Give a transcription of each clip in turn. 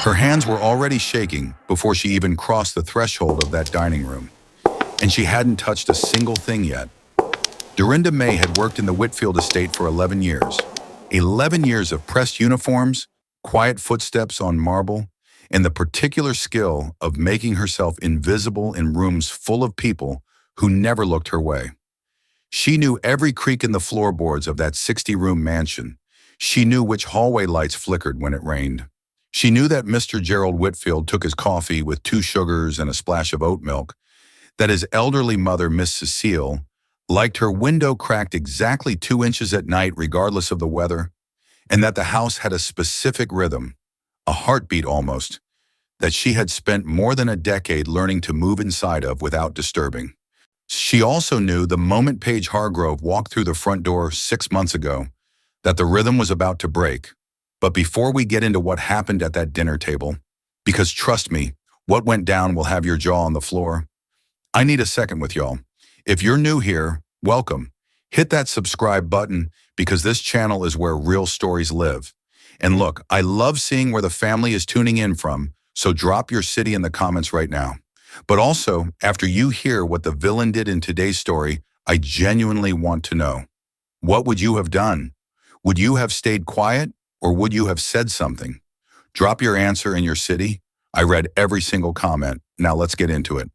Her hands were already shaking before she even crossed the threshold of that dining room, and she hadn't touched a single thing yet. Dorinda May had worked in the Whitfield estate for 11 years. 11 years of pressed uniforms, quiet footsteps on marble, and the particular skill of making herself invisible in rooms full of people who never looked her way. She knew every creak in the floorboards of that 60-room mansion. She knew which hallway lights flickered when it rained. She knew that Mr. Gerald Whitfield took his coffee with 2 sugars and a splash of oat milk, that his elderly mother, Miss Cecile, liked her window cracked exactly 2 inches at night regardless of the weather, and that the house had a specific rhythm, a heartbeat almost, that she had spent more than a decade learning to move inside of without disturbing. She also knew the moment Paige Hargrove walked through the front door 6 months ago that the rhythm was about to break. But before we get into what happened at that dinner table, because trust me, what went down will have your jaw on the floor, I need a second with y'all. If you're new here, welcome. Hit that subscribe button because this channel is where real stories live. And look, I love seeing where the family is tuning in from, so drop your city in the comments right now. But also, after you hear what the villain did in today's story, I genuinely want to know. What would you have done? Would you have stayed quiet or would you have said something? Drop your answer in your city. I read every single comment. Now let's get into it.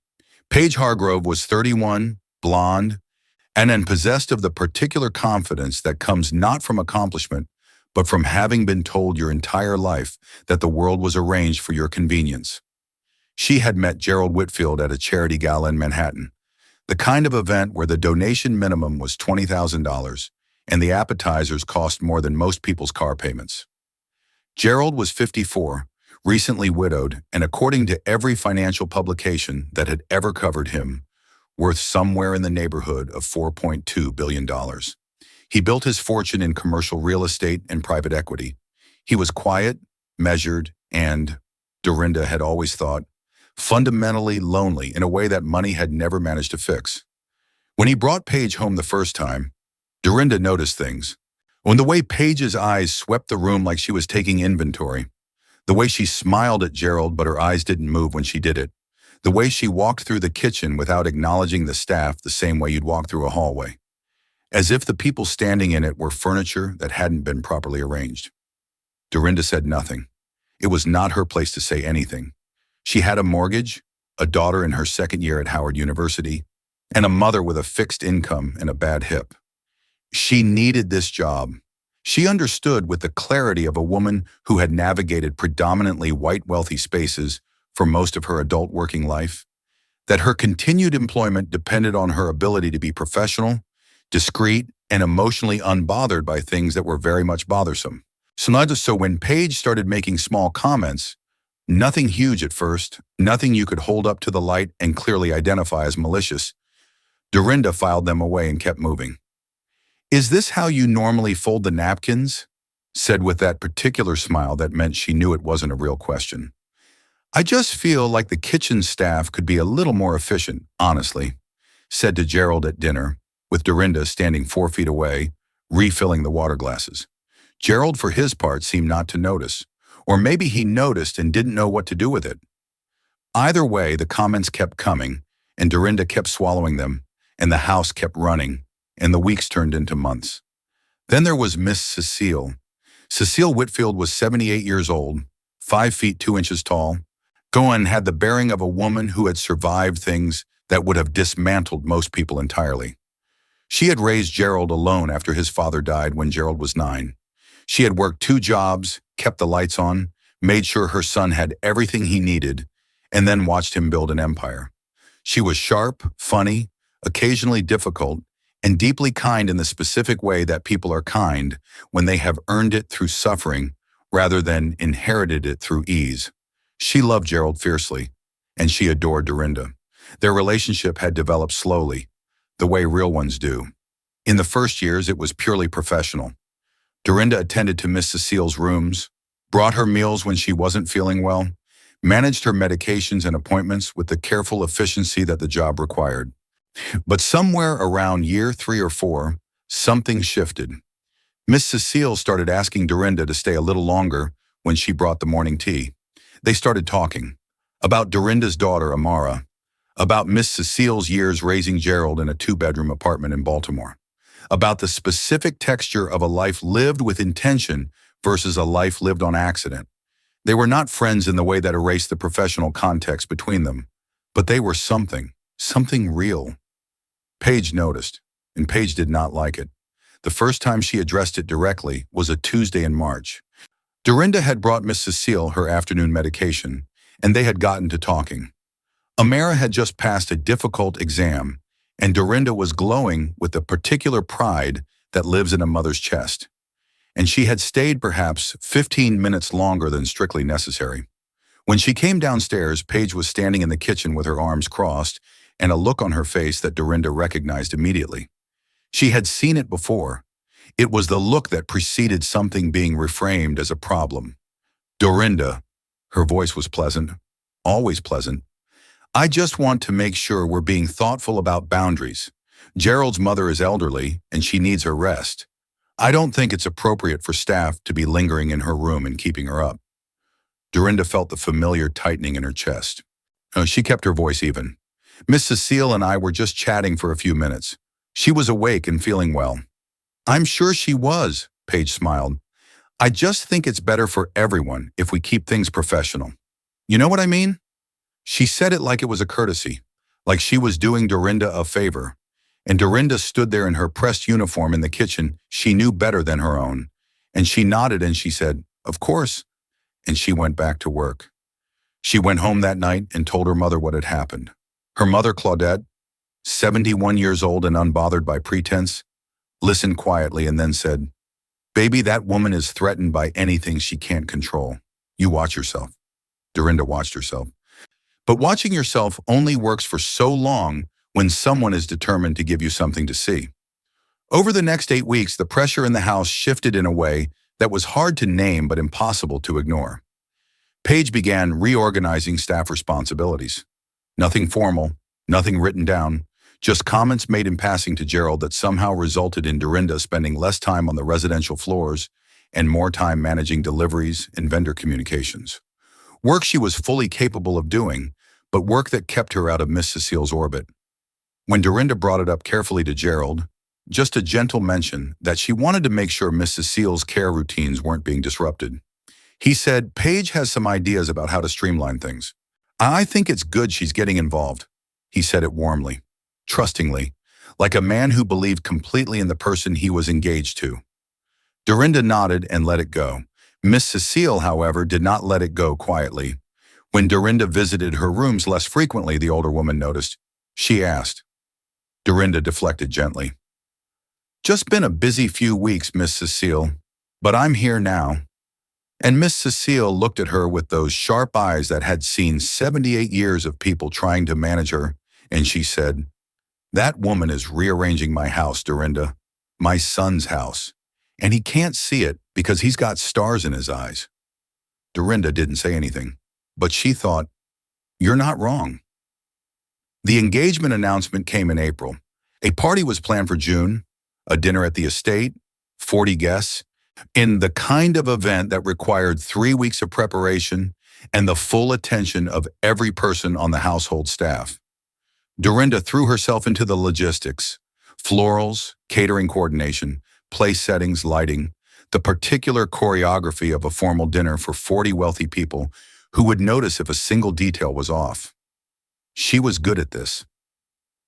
Paige Hargrove was 31, blonde, and possessed of the particular confidence that comes not from accomplishment, but from having been told your entire life that the world was arranged for your convenience. She had met Gerald Whitfield at a charity gala in Manhattan, the kind of event where the donation minimum was $20,000 and the appetizers cost more than most people's car payments. Gerald was 54, recently widowed, and according to every financial publication that had ever covered him, worth somewhere in the neighborhood of $4.2 billion. He built his fortune in commercial real estate and private equity. He was quiet, measured, and, Dorinda had always thought, fundamentally lonely in a way that money had never managed to fix. When he brought Paige home the first time, Dorinda noticed things. When the way Paige's eyes swept the room like she was taking inventory, the way she smiled at Gerald but her eyes didn't move when she did it, the way she walked through the kitchen without acknowledging the staff the same way you'd walk through a hallway, as if the people standing in it were furniture that hadn't been properly arranged. Dorinda said nothing. It was not her place to say anything. She had a mortgage, a daughter in her second year at Howard University, and a mother with a fixed income and a bad hip. She needed this job. She understood with the clarity of a woman who had navigated predominantly white wealthy spaces for most of her adult working life, that her continued employment depended on her ability to be professional, discreet, and emotionally unbothered by things that were very much bothersome. So when Paige started making small comments, nothing huge at first, nothing you could hold up to the light and clearly identify as malicious, Dorinda filed them away and kept moving. "Is this how you normally fold the napkins?" said with that particular smile that meant she knew it wasn't a real question. "I just feel like the kitchen staff could be a little more efficient, honestly," said to Gerald at dinner, with Dorinda standing 4 feet away, refilling the water glasses. Gerald, for his part, seemed not to notice, or maybe he noticed and didn't know what to do with it. Either way, the comments kept coming, and Dorinda kept swallowing them, and the house kept running, and the weeks turned into months. Then there was Miss Cecile. Cecile Whitfield was 78 years old, 5 feet 2 inches tall, and had the bearing of a woman who had survived things that would have dismantled most people entirely. She had raised Gerald alone after his father died when Gerald was 9. She had worked 2 jobs, kept the lights on, made sure her son had everything he needed, and then watched him build an empire. She was sharp, funny, occasionally difficult, and deeply kind in the specific way that people are kind when they have earned it through suffering rather than inherited it through ease. She loved Gerald fiercely, and she adored Dorinda. Their relationship had developed slowly, the way real ones do. In the first years, it was purely professional. Dorinda attended to Miss Cecile's rooms, brought her meals when she wasn't feeling well, managed her medications and appointments with the careful efficiency that the job required. But somewhere around year 3 or 4, something shifted. Miss Cecile started asking Dorinda to stay a little longer when she brought the morning tea. They started talking about Dorinda's daughter, Amara, about Miss Cecile's years raising Gerald in a two-bedroom apartment in Baltimore, about the specific texture of a life lived with intention versus a life lived on accident. They were not friends in the way that erased the professional context between them, but they were something real. Paige noticed, and Paige did not like it. The first time she addressed it directly was a Tuesday in March. Dorinda had brought Miss Cecile her afternoon medication, and they had gotten to talking. Amara had just passed a difficult exam, and Dorinda was glowing with the particular pride that lives in a mother's chest. And she had stayed perhaps 15 minutes longer than strictly necessary. When she came downstairs, Paige was standing in the kitchen with her arms crossed and a look on her face that Dorinda recognized immediately. She had seen it before. It was the look that preceded something being reframed as a problem. "Dorinda," her voice was pleasant, always pleasant. "I just want to make sure we're being thoughtful about boundaries. Gerald's mother is elderly, and she needs her rest. I don't think it's appropriate for staff to be lingering in her room and keeping her up." Dorinda felt the familiar tightening in her chest. She kept her voice even. "Miss Cecile and I were just chatting for a few minutes. She was awake and feeling well." "I'm sure she was," Paige smiled. "I just think it's better for everyone if we keep things professional. You know what I mean?" She said it like it was a courtesy, like she was doing Dorinda a favor. And Dorinda stood there in her pressed uniform in the kitchen she knew better than her own. And she nodded and she said, "Of course." And she went back to work. She went home that night and told her mother what had happened. Her mother, Claudette, 71 years old and unbothered by pretense, listened quietly and then said, "Baby, that woman is threatened by anything she can't control. You watch yourself." Dorinda watched herself. But watching yourself only works for so long when someone is determined to give you something to see. Over the next 8 weeks, the pressure in the house shifted in a way that was hard to name but impossible to ignore. Paige began reorganizing staff responsibilities. Nothing formal, nothing written down, just comments made in passing to Gerald that somehow resulted in Dorinda spending less time on the residential floors and more time managing deliveries and vendor communications. Work she was fully capable of doing, but work that kept her out of Miss Cecile's orbit. When Dorinda brought it up carefully to Gerald, just a gentle mention that she wanted to make sure Miss Cecile's care routines weren't being disrupted. He said, "Paige has some ideas about how to streamline things. I think it's good she's getting involved." He said it warmly, trustingly, like a man who believed completely in the person he was engaged to. Dorinda nodded and let it go. Miss Cecile, however, did not let it go quietly. When Dorinda visited her rooms less frequently, the older woman noticed. She asked. Dorinda deflected gently. "Just been a busy few weeks, Miss Cecile, but I'm here now." And Miss Cecile looked at her with those sharp eyes that had seen 78 years of people trying to manage her, and she said, "That woman is rearranging my house, Dorinda, my son's house, and he can't see it because he's got stars in his eyes." Dorinda didn't say anything, but she thought, "You're not wrong." The engagement announcement came in April. A party was planned for June, a dinner at the estate, 40 guests, in the kind of event that required 3 weeks of preparation and the full attention of every person on the household staff. Dorinda threw herself into the logistics, florals, catering coordination, place settings, lighting, the particular choreography of a formal dinner for 40 wealthy people who would notice if a single detail was off. She was good at this.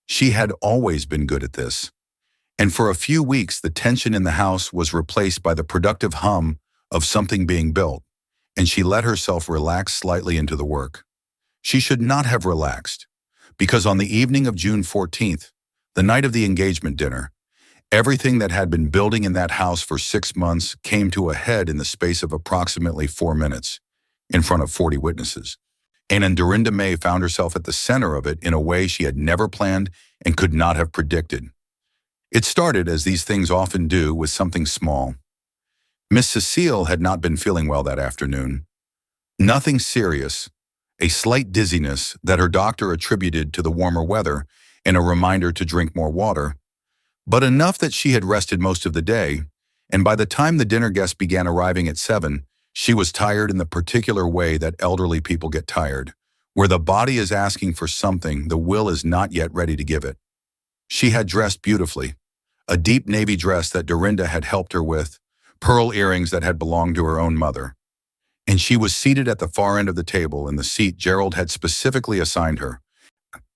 She had always been good at this. And for a few weeks, the tension in the house was replaced by the productive hum of something being built, and she let herself relax slightly into the work. She should not have relaxed, because on the evening of June 14th, the night of the engagement dinner, everything that had been building in that house for 6 months came to a head in the space of approximately 4 minutes, in front of 40 witnesses. And Dorinda May found herself at the center of it in a way she had never planned and could not have predicted. It started, as these things often do, with something small. Miss Cecile had not been feeling well that afternoon. Nothing serious, a slight dizziness that her doctor attributed to the warmer weather and a reminder to drink more water, but enough that she had rested most of the day, and by the time the dinner guests began arriving at 7, She was tired in the particular way that elderly people get tired, where the body is asking for something the will is not yet ready to give it. She had dressed beautifully, a deep navy dress that Dorinda had helped her with, pearl earrings that had belonged to her own mother. And she was seated at the far end of the table in the seat Gerald had specifically assigned her,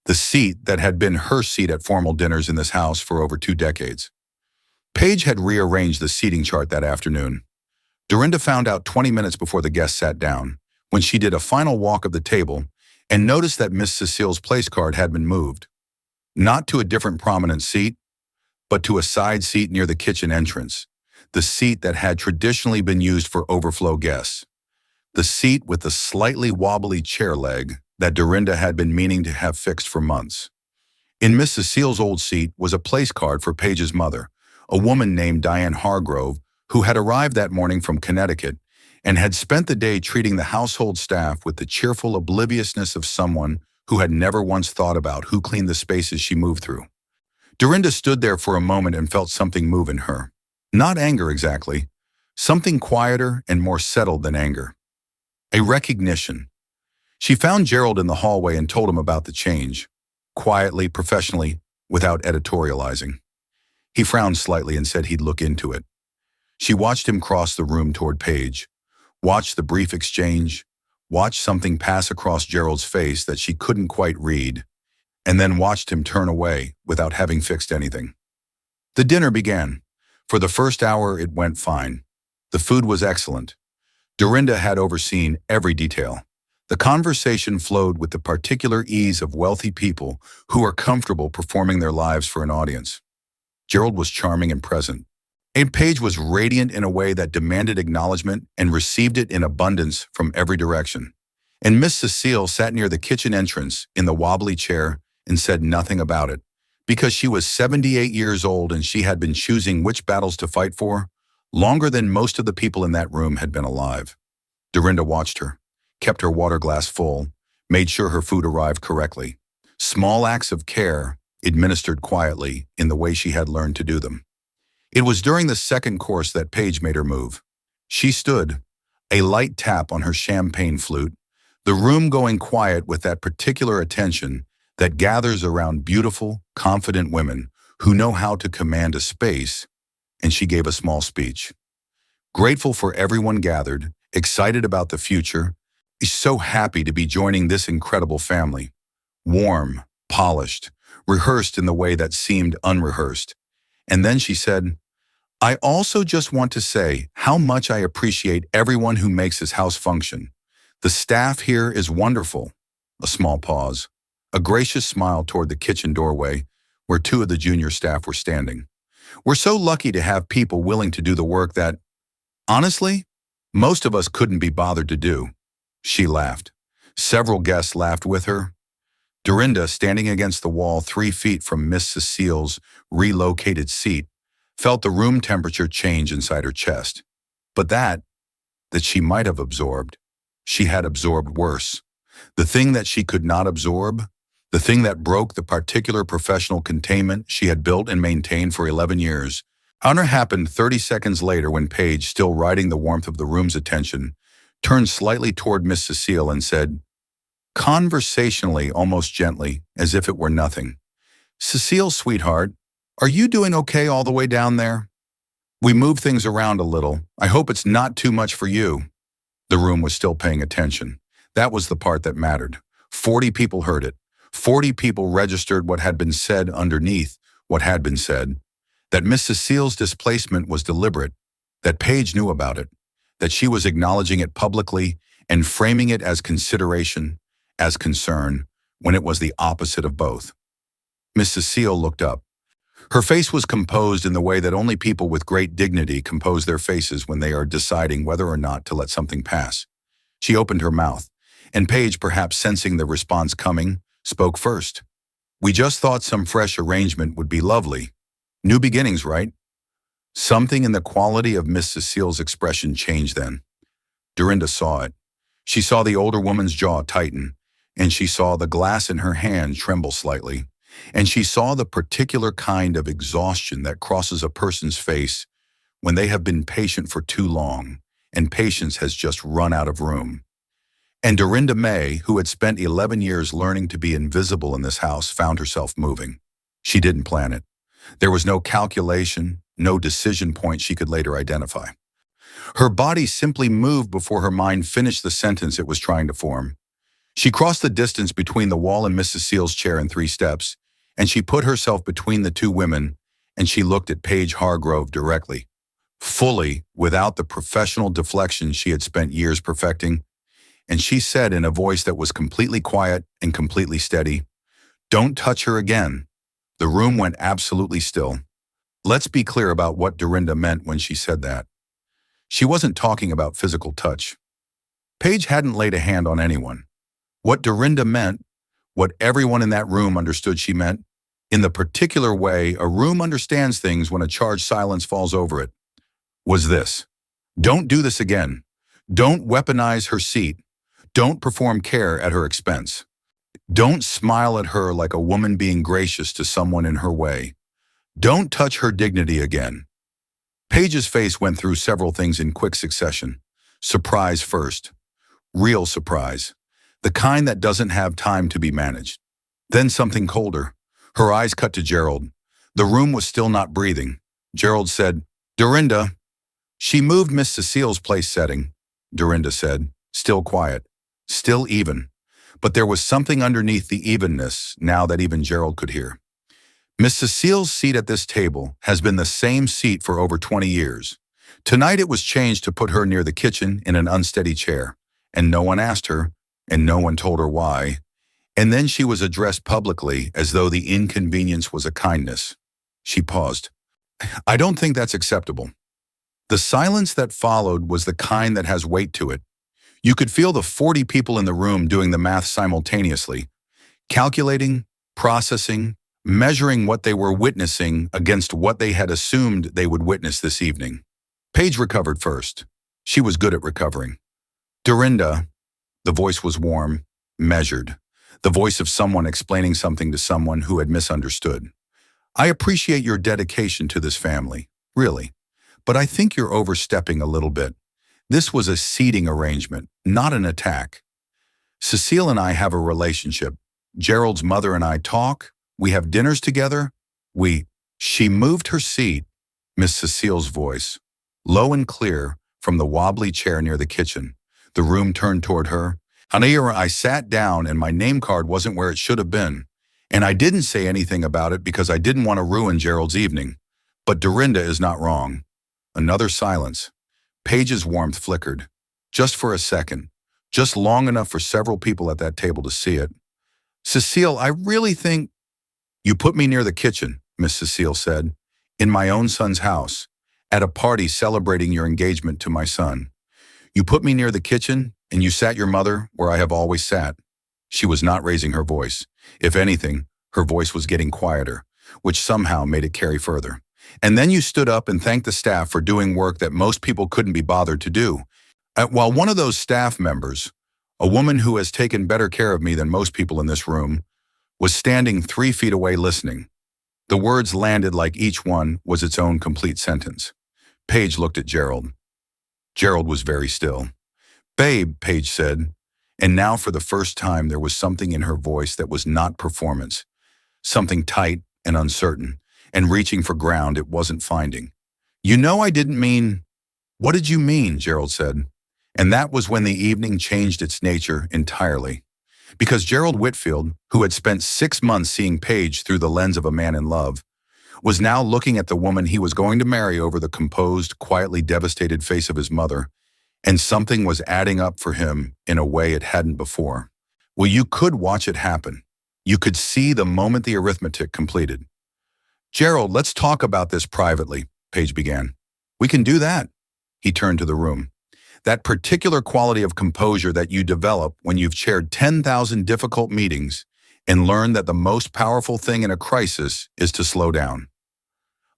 the seat that had been her seat at formal dinners in this house for over 2 decades. Paige had rearranged the seating chart that afternoon. Dorinda found out 20 minutes before the guests sat down, when she did a final walk of the table and noticed that Miss Cecile's place card had been moved. Not to a different prominent seat, but to a side seat near the kitchen entrance, the seat that had traditionally been used for overflow guests. The seat with the slightly wobbly chair leg that Dorinda had been meaning to have fixed for months. In Miss Cecile's old seat was a place card for Paige's mother, a woman named Diane Hargrove, who had arrived that morning from Connecticut and had spent the day treating the household staff with the cheerful obliviousness of someone who had never once thought about who cleaned the spaces she moved through. Dorinda stood there for a moment and felt something move in her. Not anger exactly, something quieter and more settled than anger. A recognition. She found Gerald in the hallway and told him about the change, quietly, professionally, without editorializing. He frowned slightly and said he'd look into it. She watched him cross the room toward Paige, watched the brief exchange, watched something pass across Gerald's face that she couldn't quite read, and then watched him turn away without having fixed anything. The dinner began. For the first hour, it went fine. The food was excellent. Dorinda had overseen every detail. The conversation flowed with the particular ease of wealthy people who are comfortable performing their lives for an audience. Gerald was charming and present. And Paige was radiant in a way that demanded acknowledgement and received it in abundance from every direction. And Miss Cecile sat near the kitchen entrance in the wobbly chair and said nothing about it, because she was 78 years old and she had been choosing which battles to fight for longer than most of the people in that room had been alive. Dorinda watched her, kept her water glass full, made sure her food arrived correctly. Small acts of care, administered quietly in the way she had learned to do them. It was during the second course that Paige made her move. She stood, a light tap on her champagne flute, the room going quiet with that particular attention that gathers around beautiful, confident women who know how to command a space, and she gave a small speech. Grateful for everyone gathered, excited about the future, so happy to be joining this incredible family. Warm, polished, rehearsed in the way that seemed unrehearsed. And then she said, I also just want to say how much I appreciate everyone who makes this house function. The staff here is wonderful. A small pause, a gracious smile toward the kitchen doorway where 2 of the junior staff were standing. We're so lucky to have people willing to do the work that, honestly, most of us couldn't be bothered to do. She laughed. Several guests laughed with her. Dorinda, standing against the wall 3 feet from Miss Cecile's relocated seat, felt the room temperature change inside her chest. But that she might have absorbed, she had absorbed worse. The thing that she could not absorb, the thing that broke the particular professional containment she had built and maintained for 11 years, happened 30 seconds later when Paige, still riding the warmth of the room's attention, turned slightly toward Miss Cecile and said, conversationally, almost gently, as if it were nothing, Cecile, sweetheart, are you doing okay all the way down there? We moved things around a little. I hope it's not too much for you. The room was still paying attention. That was the part that mattered. 40 people heard it. 40 people registered what had been said underneath what had been said. That Miss Cecile's displacement was deliberate. That Paige knew about it. That she was acknowledging it publicly and framing it as consideration, as concern, when it was the opposite of both. Miss Cecile looked up. Her face was composed in the way that only people with great dignity compose their faces when they are deciding whether or not to let something pass. She opened her mouth, and Paige, perhaps sensing the response coming, spoke first. We just thought some fresh arrangement would be lovely. New beginnings, right? Something in the quality of Miss Cecile's expression changed then. Dorinda saw it. She saw the older woman's jaw tighten, and she saw the glass in her hand tremble slightly. And she saw the particular kind of exhaustion that crosses a person's face when they have been patient for too long and patience has just run out of room. And Dorinda May, who had spent 11 years learning to be invisible in this house, found herself moving. She didn't plan it. There was no calculation, no decision point she could later identify. Her body simply moved before her mind finished the sentence it was trying to form. She crossed the distance between the wall and Miss Cecile's chair in 3 steps, and she put herself between the two women, and she looked at Paige Hargrove directly, fully, without the professional deflection she had spent years perfecting, and she said in a voice that was completely quiet and completely steady, "Don't touch her again." The room went absolutely still. Let's be clear about what Dorinda meant when she said that. She wasn't talking about physical touch. Paige hadn't laid a hand on anyone. What Dorinda meant, what everyone in that room understood she meant, in the particular way a room understands things when a charged silence falls over it, was this: don't do this again. Don't weaponize her seat. Don't perform care at her expense. Don't smile at her like a woman being gracious to someone in her way. Don't touch her dignity again. Paige's face went through several things in quick succession. Surprise first. Real surprise. The kind that doesn't have time to be managed. Then something colder. Her eyes cut to Gerald. The room was still not breathing. Gerald said, "Dorinda." "She moved Miss Cecile's place setting," Dorinda said, still quiet, still even. But there was something underneath the evenness now that even Gerald could hear. "Miss Cecile's seat at this table has been the same seat for over 20 years. Tonight it was changed to put her near the kitchen in an unsteady chair, and no one asked her, and no one told her why. And then she was addressed publicly as though the inconvenience was a kindness." She paused. "I don't think that's acceptable." The silence that followed was the kind that has weight to it. You could feel the 40 people in the room doing the math simultaneously, calculating, processing, measuring what they were witnessing against what they had assumed they would witness this evening. Paige recovered first. She was good at recovering. "Dorinda," the voice was warm, measured, the voice of someone explaining something to someone who had misunderstood. "I appreciate your dedication to this family, really, but I think you're overstepping a little bit. This was a seating arrangement, not an attack. Cecile and I have a relationship. Gerald's mother and I talk. We have dinners together. She moved her seat," Miss Cecile's voice, low and clear, from the wobbly chair near the kitchen. The room turned toward her. "Hanira, I sat down and my name card wasn't where it should have been. And I didn't say anything about it because I didn't want to ruin Gerald's evening. But Dorinda is not wrong." Another silence. Paige's warmth flickered. Just for a second. Just long enough for several people at that table to see it. "Cecile, I really think—" "You put me near the kitchen," Miss Cecile said, "in my own son's house, at a party celebrating your engagement to my son. You put me near the kitchen, and you sat your mother where I have always sat." She was not raising her voice. If anything, her voice was getting quieter, which somehow made it carry further. "And then you stood up and thanked the staff for doing work that most people couldn't be bothered to do. While one of those staff members, a woman who has taken better care of me than most people in this room, was standing 3 feet away listening." The words landed like each one was its own complete sentence. Paige looked at Gerald. Gerald was very still. "Babe," Paige said, and now for the first time there was something in her voice that was not performance, something tight and uncertain, and reaching for ground it wasn't finding. "You know I didn't mean—" "What did you mean?" Gerald said. And that was when the evening changed its nature entirely. Because Gerald Whitfield, who had spent 6 months seeing Paige through the lens of a man in love, was now looking at the woman he was going to marry over the composed, quietly devastated face of his mother, and something was adding up for him in a way it hadn't before. Well, you could watch it happen. You could see the moment the arithmetic completed. "Gerald, let's talk about this privately," Paige began. "We can do that." He turned to the room. "That particular quality of composure that you develop when you've chaired 10,000 difficult meetings and learned that the most powerful thing in a crisis is to slow down.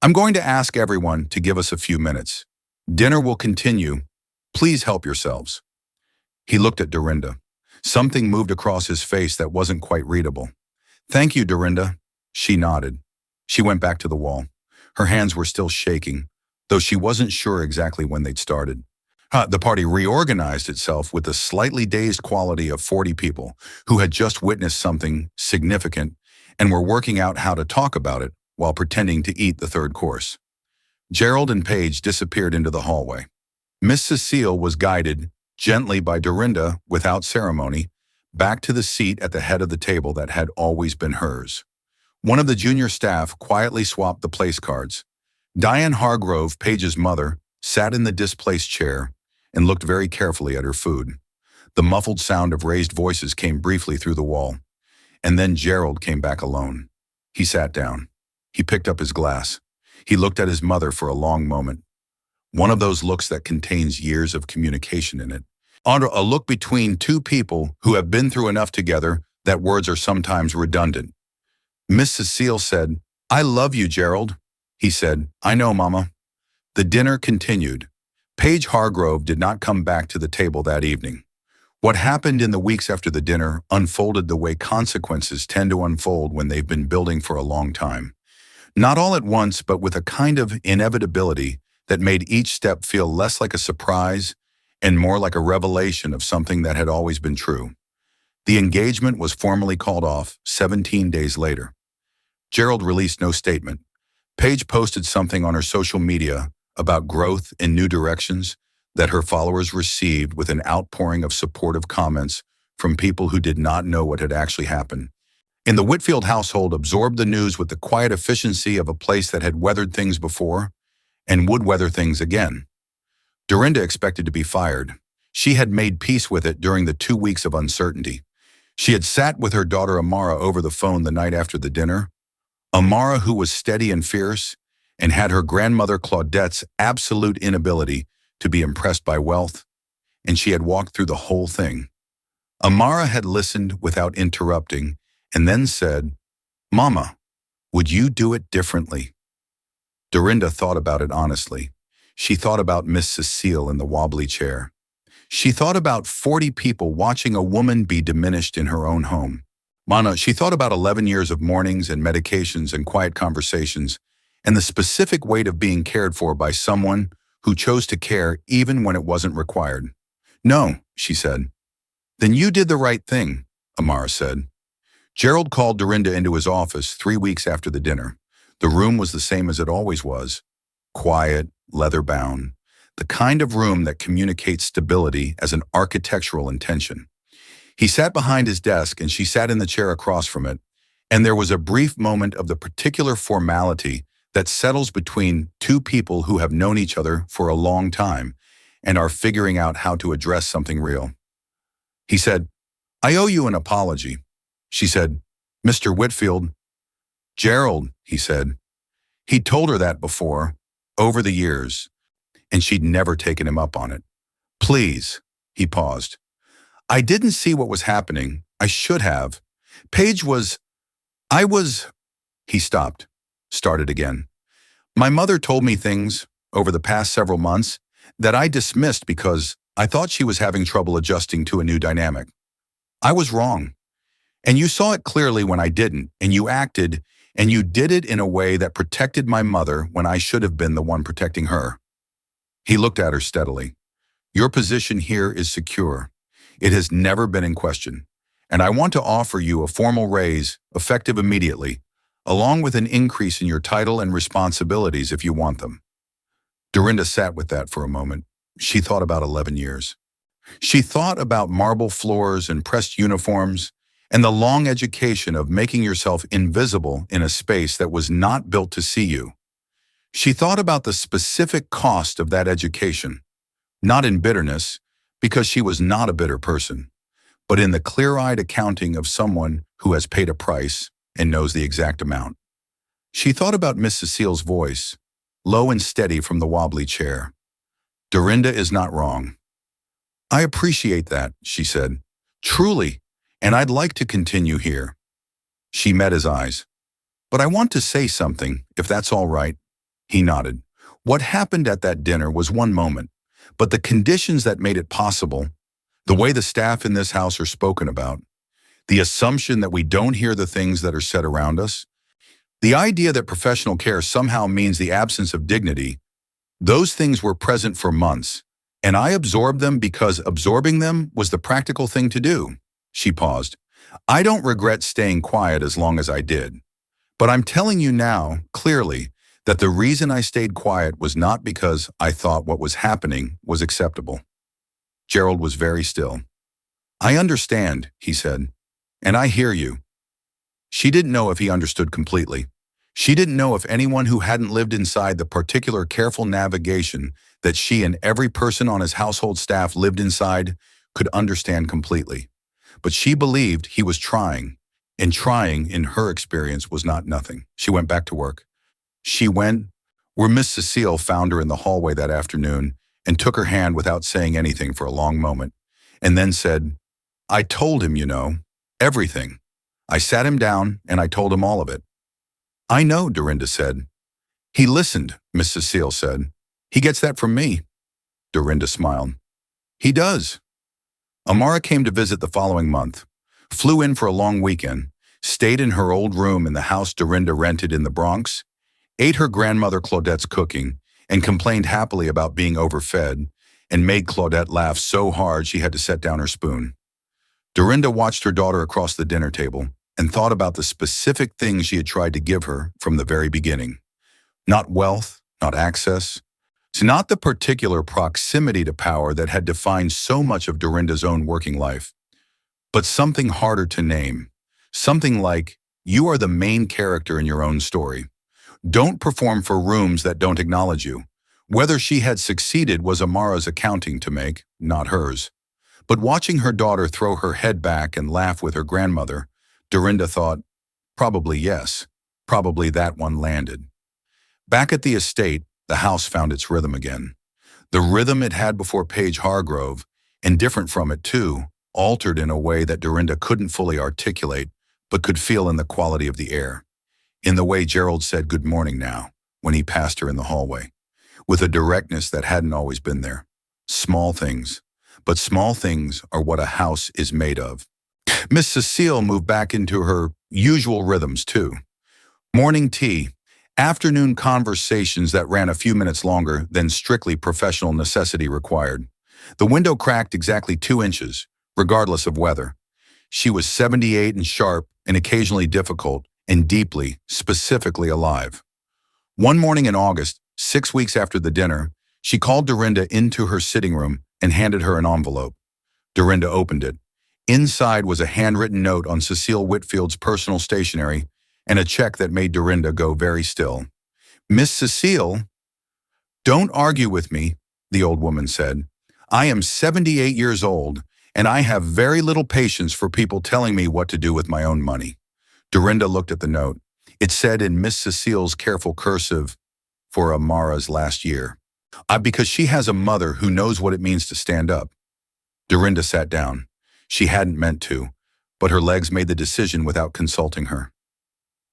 I'm going to ask everyone to give us a few minutes. Dinner will continue. Please help yourselves." He looked at Dorinda. Something moved across his face that wasn't quite readable. "Thank you, Dorinda." She nodded. She went back to the wall. Her hands were still shaking, though she wasn't sure exactly when they'd started. The party reorganized itself with the slightly dazed quality of 40 people who had just witnessed something significant and were working out how to talk about it while pretending to eat the third course. Gerald and Paige disappeared into the hallway. Miss Cecile was guided, gently by Dorinda, without ceremony, back to the seat at the head of the table that had always been hers. One of the junior staff quietly swapped the place cards. Diane Hargrove, Paige's mother, sat in the displaced chair and looked very carefully at her food. The muffled sound of raised voices came briefly through the wall. And then Gerald came back alone. He sat down. He picked up his glass. He looked at his mother for a long moment. One of those looks that contains years of communication in it. A look between two people who have been through enough together that words are sometimes redundant. Miss Cecile said, "I love you, Gerald." He said, "I know, Mama." The dinner continued. Paige Hargrove did not come back to the table that evening. What happened in the weeks after the dinner unfolded the way consequences tend to unfold when they've been building for a long time. Not all at once, but with a kind of inevitability that made each step feel less like a surprise and more like a revelation of something that had always been true. The engagement was formally called off 17 days later. Gerald released no statement. Paige posted something on her social media about growth in new directions that her followers received with an outpouring of supportive comments from people who did not know what had actually happened. In the Whitfield household absorbed the news with the quiet efficiency of a place that had weathered things before and would weather things again. Dorinda expected to be fired. She had made peace with it during the 2 weeks of uncertainty. She had sat with her daughter Amara over the phone the night after the dinner. Amara, who was steady and fierce, and had her grandmother Claudette's absolute inability to be impressed by wealth, and she had walked through the whole thing. Amara had listened without interrupting and then said, "Mama, would you do it differently?" Dorinda thought about it honestly. She thought about Miss Cecile in the wobbly chair. She thought about 40 people watching a woman be diminished in her own home. She thought about 11 years of mornings and medications and quiet conversations, and the specific weight of being cared for by someone who chose to care even when it wasn't required. "No," she said. "Then you did the right thing," Amara said. Gerald called Dorinda into his office 3 weeks after the dinner. The room was the same as it always was. Quiet, leather-bound. The kind of room that communicates stability as an architectural intention. He sat behind his desk and she sat in the chair across from it, and there was a brief moment of the particular formality that settles between two people who have known each other for a long time and are figuring out how to address something real. He said, "I owe you an apology." She said, "Mr. Whitfield." "Gerald," he said. He'd told her that before, over the years, and she'd never taken him up on it. "Please," he paused. "I didn't see what was happening. I should have. Paige was... I was..." He stopped, started again. "My mother told me things over the past several months that I dismissed because I thought she was having trouble adjusting to a new dynamic. I was wrong. And you saw it clearly when I didn't, and you acted, and you did it in a way that protected my mother when I should have been the one protecting her." He looked at her steadily. "Your position here is secure. It has never been in question, and I want to offer you a formal raise, effective immediately, along with an increase in your title and responsibilities if you want them." Dorinda sat with that for a moment. She thought about 11 years. She thought about marble floors and pressed uniforms, and the long education of making yourself invisible in a space that was not built to see you. She thought about the specific cost of that education, not in bitterness, because she was not a bitter person, but in the clear-eyed accounting of someone who has paid a price and knows the exact amount. She thought about Miss Cecile's voice, low and steady from the wobbly chair. "Dorinda is not wrong." "I appreciate that," she said. "Truly. And I'd like to continue here." She met his eyes. "But I want to say something, if that's all right." He nodded. What happened at that dinner was one moment, but the conditions that made it possible, the way the staff in this house are spoken about, the assumption that we don't hear the things that are said around us, the idea that professional care somehow means the absence of dignity, those things were present for months, And I absorbed them because absorbing them was the practical thing to do. She paused. I don't regret staying quiet as long as I did. But I'm telling you now, clearly, that the reason I stayed quiet was not because I thought what was happening was acceptable. Gerald was very still. I understand, he said, and I hear you. She didn't know if he understood completely. She didn't know if anyone who hadn't lived inside the particular careful navigation that she and every person on his household staff lived inside could understand completely. But she believed he was trying, and trying, in her experience, was not nothing. She went back to work. She went where Miss Cecile found her in the hallway that afternoon and took her hand without saying anything for a long moment, and then said, I told him, everything. I sat him down and I told him all of it. I know, Dorinda said. He listened, Miss Cecile said. He gets that from me. Dorinda smiled. He does. Amara came to visit the following month, flew in for a long weekend, stayed in her old room in the house Dorinda rented in the Bronx, ate her grandmother Claudette's cooking, and complained happily about being overfed, and made Claudette laugh so hard she had to set down her spoon. Dorinda watched her daughter across the dinner table and thought about the specific things she had tried to give her from the very beginning. Not wealth, not access. It's not the particular proximity to power that had defined so much of Dorinda's own working life, but something harder to name. Something like, you are the main character in your own story. Don't perform for rooms that don't acknowledge you. Whether she had succeeded was Amara's accounting to make, not hers. But watching her daughter throw her head back and laugh with her grandmother, Dorinda thought, probably yes, probably that one landed. Back at the estate, the house found its rhythm again. The rhythm it had before Paige Hargrove, and different from it too, altered in a way that Dorinda couldn't fully articulate, but could feel in the quality of the air. In the way Gerald said good morning now, when he passed her in the hallway, with a directness that hadn't always been there. Small things. But small things are what a house is made of. Miss Cecile moved back into her usual rhythms too. Morning tea, afternoon conversations that ran a few minutes longer than strictly professional necessity required. The window cracked exactly 2 inches, regardless of weather. She was 78 and sharp and occasionally difficult and deeply, specifically alive. One morning in August, 6 weeks after the dinner, she called Dorinda into her sitting room and handed her an envelope. Dorinda opened it. Inside was a handwritten note on Cecile Whitfield's personal stationery and a check that made Dorinda go very still. Miss Cecile, don't argue with me, the old woman said. I am 78 years old, and I have very little patience for people telling me what to do with my own money. Dorinda looked at the note. It said in Miss Cecile's careful cursive, for Amara's last year. Because she has a mother who knows what it means to stand up. Dorinda sat down. She hadn't meant to, but her legs made the decision without consulting her.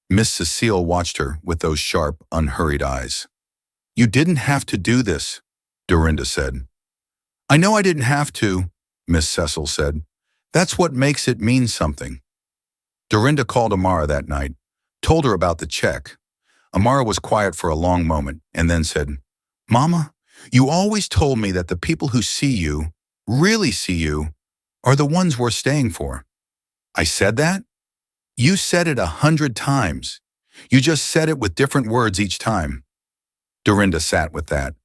Miss Cecile watched her with those sharp, unhurried eyes. You didn't have to do this, Dorinda said. I know I didn't have to, Miss Cecil said. That's what makes it mean something. Dorinda called Amara that night, told her about the check. Amara was quiet for a long moment and then said, Mama, you always told me that the people who see you, really see you, are the ones we're staying for. I said that? You said it 100 times. You just said it with different words each time. Dorinda sat with that.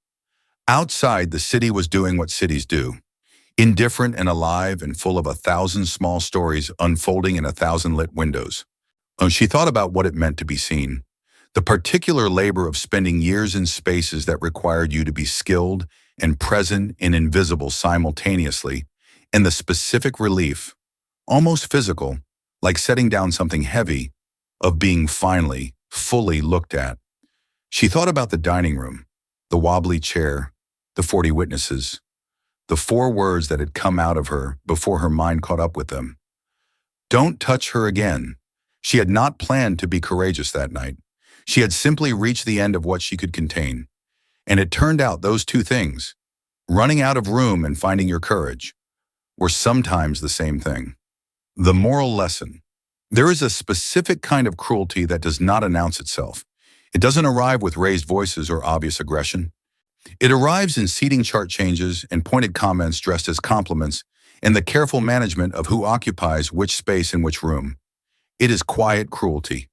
Outside, the city was doing what cities do. Indifferent and alive and full of 1,000 small stories unfolding in 1,000 lit windows. She thought about what it meant to be seen. The particular labor of spending years in spaces that required you to be skilled and present and invisible simultaneously, and the specific relief, almost physical, like setting down something heavy, of being finally, fully looked at. She thought about the dining room, the wobbly chair, the 40 witnesses, the 4 words that had come out of her before her mind caught up with them. Don't touch her again. She had not planned to be courageous that night. She had simply reached the end of what she could contain. And it turned out those 2 things, running out of room and finding your courage, were sometimes the same thing. The moral lesson. There is a specific kind of cruelty that does not announce itself. It doesn't arrive with raised voices or obvious aggression. It arrives in seating chart changes and pointed comments dressed as compliments, and the careful management of who occupies which space in which room. It is quiet cruelty,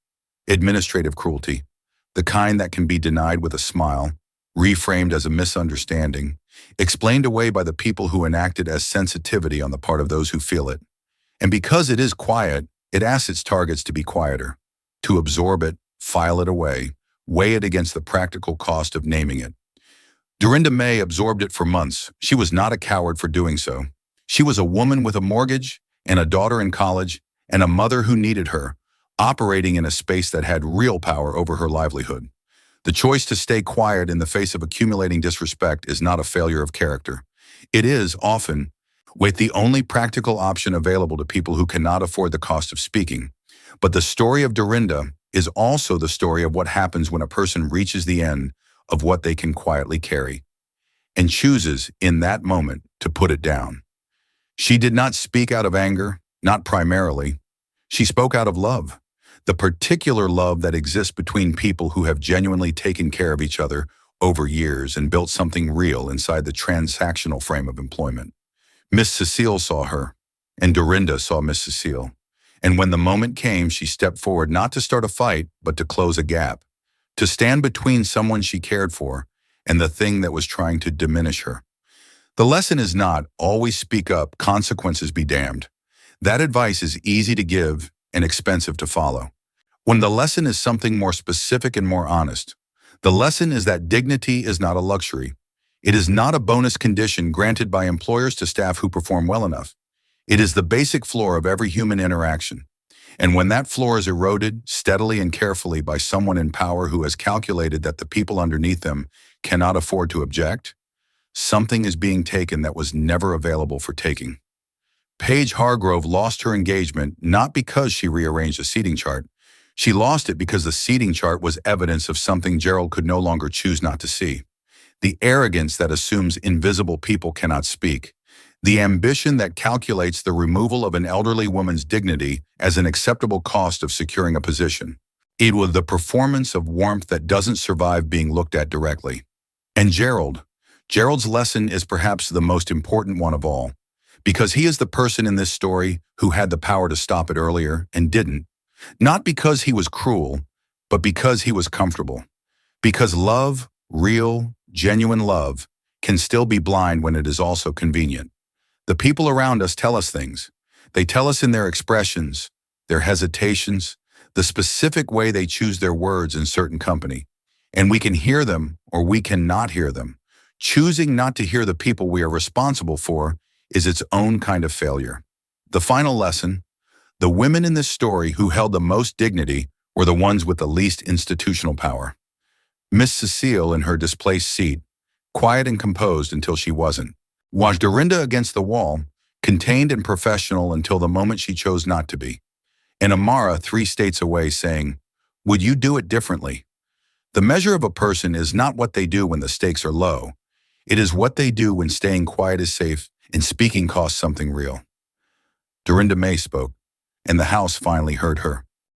administrative cruelty, the kind that can be denied with a smile, reframed as a misunderstanding, explained away by the people who enact it as sensitivity on the part of those who feel it. And because it is quiet, it asks its targets to be quieter, to absorb it, file it away, weigh it against the practical cost of naming it. Dorinda May absorbed it for months. She was not a coward for doing so. She was a woman with a mortgage and a daughter in college and a mother who needed her, operating in a space that had real power over her livelihood. The choice to stay quiet in the face of accumulating disrespect is not a failure of character. It is, often, the only practical option available to people who cannot afford the cost of speaking. But the story of Dorinda is also the story of what happens when a person reaches the end of what they can quietly carry and chooses, in that moment, to put it down. She did not speak out of anger, not primarily. She spoke out of love, the particular love that exists between people who have genuinely taken care of each other over years and built something real inside the transactional frame of employment. Miss Cecile saw her, and Dorinda saw Miss Cecile. And when the moment came, she stepped forward not to start a fight, but to close a gap, to stand between someone she cared for and the thing that was trying to diminish her. The lesson is not, always speak up, consequences be damned. That advice is easy to give and expensive to follow. When the lesson is something more specific and more honest, the lesson is that dignity is not a luxury. It is not a bonus condition granted by employers to staff who perform well enough. It is the basic floor of every human interaction. And when that floor is eroded steadily and carefully by someone in power who has calculated that the people underneath them cannot afford to object, something is being taken that was never available for taking. Paige Hargrove lost her engagement not because she rearranged a seating chart. She lost it because the seating chart was evidence of something Gerald could no longer choose not to see. The arrogance that assumes invisible people cannot speak. The ambition that calculates the removal of an elderly woman's dignity as an acceptable cost of securing a position. It was the performance of warmth that doesn't survive being looked at directly. And Gerald's lesson is perhaps the most important one of all, because he is the person in this story who had the power to stop it earlier and didn't. Not because he was cruel, but because he was comfortable. Because love, real, genuine love, can still be blind when it is also convenient. The people around us tell us things. They tell us in their expressions, their hesitations, the specific way they choose their words in certain company. And we can hear them or we cannot hear them. Choosing not to hear the people we are responsible for is its own kind of failure. The final lesson: the women in this story who held the most dignity were the ones with the least institutional power. Miss Cecile in her displaced seat, quiet and composed until she wasn't. Watched Dorinda against the wall, contained and professional until the moment she chose not to be. And Amara 3 states away saying, "Would you do it differently?" The measure of a person is not what they do when the stakes are low. It is what they do when staying quiet is safe and speaking costs something real. Dorinda May spoke, and the house finally heard her.